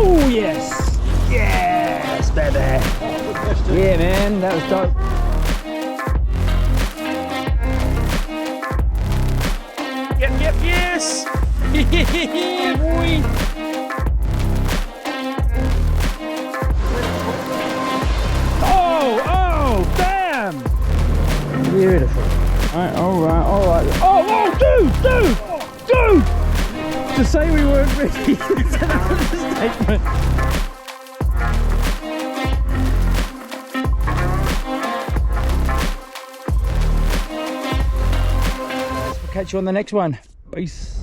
Oh yes! Yes, baby! Yeah, man, that was dope. Yep, yes! Yeah, boy! Oh, damn! Beautiful. Alright. Oh, dude! To say we weren't ready is an understatement. We'll catch you on the next one. Peace.